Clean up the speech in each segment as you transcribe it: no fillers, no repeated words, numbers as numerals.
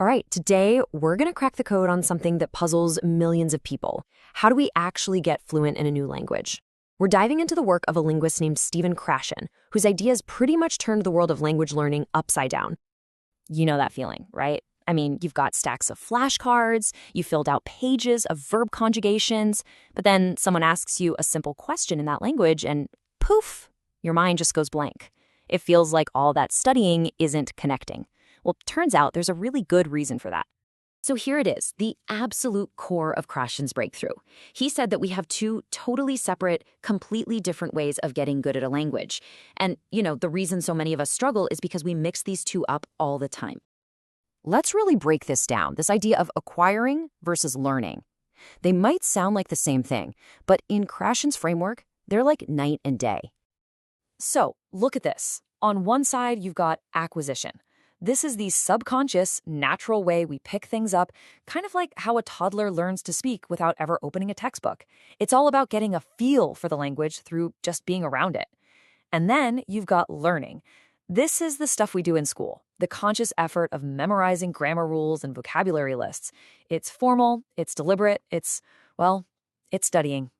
All right, today we're going to crack the code on something that puzzles millions of people. How do we actually get fluent in a new language? We're diving into the work of a linguist named Stephen Krashen, whose ideas pretty much turned the world of language learning upside down. You know that feeling, right? I mean, you've got stacks of flashcards, you filled out pages of verb conjugations, but then someone asks you a simple question in that language and poof, your mind just goes blank. It feels like all that studying isn't connecting. Well, turns out there's a really good reason for that. So here it is, the absolute core of Krashen's breakthrough. He said that we have two totally separate, completely different ways of getting good at a language. And, the reason so many of us struggle is because we mix these two up all the time. Let's really break this down, this idea of acquiring versus learning. They might sound like the same thing, but in Krashen's framework, they're like night and day. So, look at this. On one side, you've got acquisition. This is the subconscious, natural way we pick things up, kind of like how a toddler learns to speak without ever opening a textbook. It's all about getting a feel for the language through just being around it. And then you've got learning. This is the stuff we do in school, the conscious effort of memorizing grammar rules and vocabulary lists. It's formal, it's deliberate, it's studying.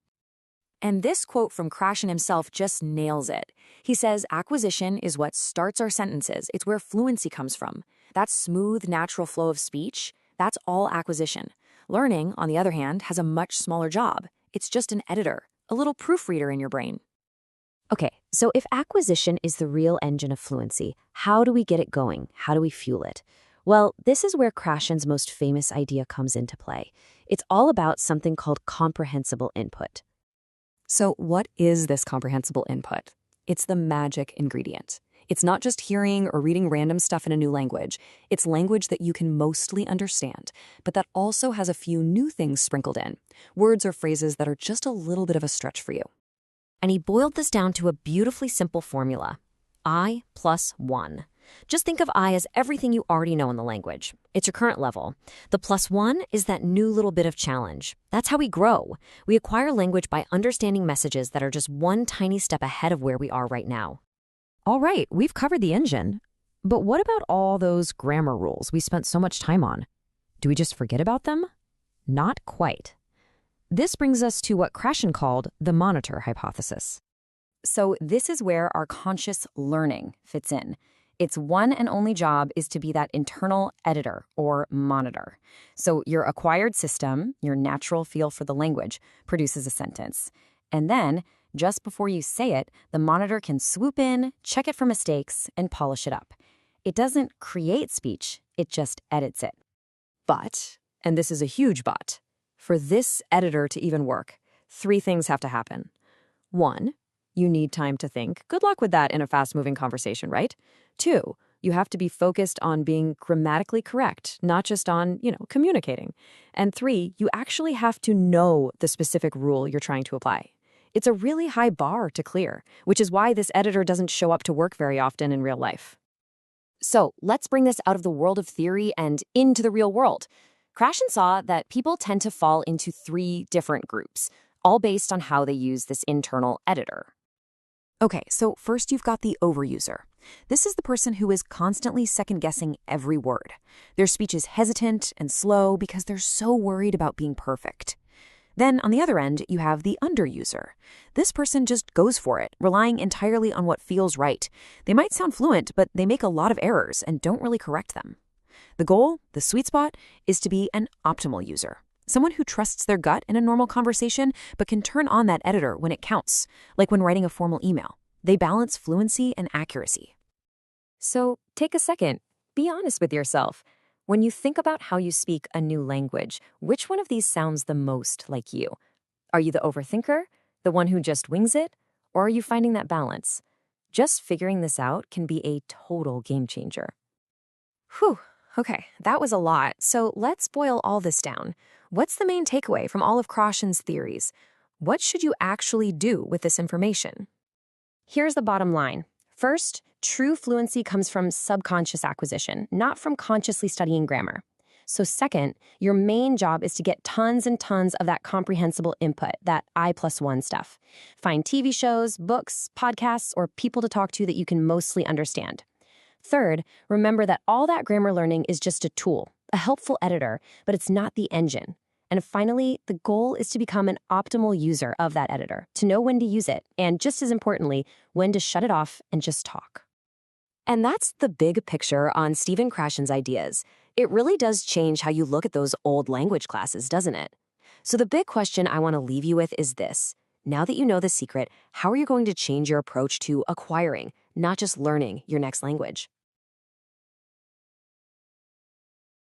And this quote from Krashen himself just nails it. He says, acquisition is what starts our sentences. It's where fluency comes from. That smooth, natural flow of speech, that's all acquisition. Learning, on the other hand, has a much smaller job. It's just an editor, a little proofreader in your brain. Okay, so if acquisition is the real engine of fluency, how do we get it going? How do we fuel it? Well, this is where Krashen's most famous idea comes into play. It's all about something called comprehensible input. So what is this comprehensible input? It's the magic ingredient. It's not just hearing or reading random stuff in a new language. It's language that you can mostly understand, but that also has a few new things sprinkled in, words or phrases that are just a little bit of a stretch for you. And he boiled this down to a beautifully simple formula, I plus 1. Just think of I as everything you already know in the language. It's your current level. The plus 1 is that new little bit of challenge. That's how we grow. We acquire language by understanding messages that are just one tiny step ahead of where we are right now. All right, we've covered the engine. But what about all those grammar rules we spent so much time on? Do we just forget about them? Not quite. This brings us to what Krashen called the monitor hypothesis. So this is where our conscious learning fits in. Its one and only job is to be that internal editor or monitor. So your acquired system, your natural feel for the language, produces a sentence. And then, just before you say it, the monitor can swoop in, check it for mistakes, and polish it up. It doesn't create speech, it just edits it. But, and this is a huge but, for this editor to even work, 3 things have to happen. 1, you need time to think. Good luck with that in a fast-moving conversation, right? 2, you have to be focused on being grammatically correct, not just on, communicating. And 3, you actually have to know the specific rule you're trying to apply. It's a really high bar to clear, which is why this editor doesn't show up to work very often in real life. So let's bring this out of the world of theory and into the real world. Krashen saw that people tend to fall into 3 different groups, all based on how they use this internal editor. Okay, so first you've got the overuser. This is the person who is constantly second-guessing every word. Their speech is hesitant and slow because they're so worried about being perfect. Then, on the other end, you have the underuser. This person just goes for it, relying entirely on what feels right. They might sound fluent, but they make a lot of errors and don't really correct them. The goal, the sweet spot, is to be an optimal user. Someone who trusts their gut in a normal conversation, but can turn on that editor when it counts, like when writing a formal email. They balance fluency and accuracy. So take a second. Be honest with yourself. When you think about how you speak a new language, which one of these sounds the most like you? Are you the overthinker, the one who just wings it, or are you finding that balance? Just figuring this out can be a total game changer. Whew. Okay, that was a lot. So let's boil all this down. What's the main takeaway from all of Krashen's theories? What should you actually do with this information? Here's the bottom line. First, true fluency comes from subconscious acquisition, not from consciously studying grammar. So second, your main job is to get tons and tons of that comprehensible input, that I+1 stuff. Find TV shows, books, podcasts, or people to talk to that you can mostly understand. Third, remember that all that grammar learning is just a tool, a helpful editor, but it's not the engine. And finally, the goal is to become an optimal user of that editor, to know when to use it, and just as importantly, when to shut it off and just talk. And that's the big picture on Stephen Krashen's ideas. It really does change how you look at those old language classes, doesn't it? So the big question I want to leave you with is this. Now that you know the secret, how are you going to change your approach to acquiring, not just learning, your next language?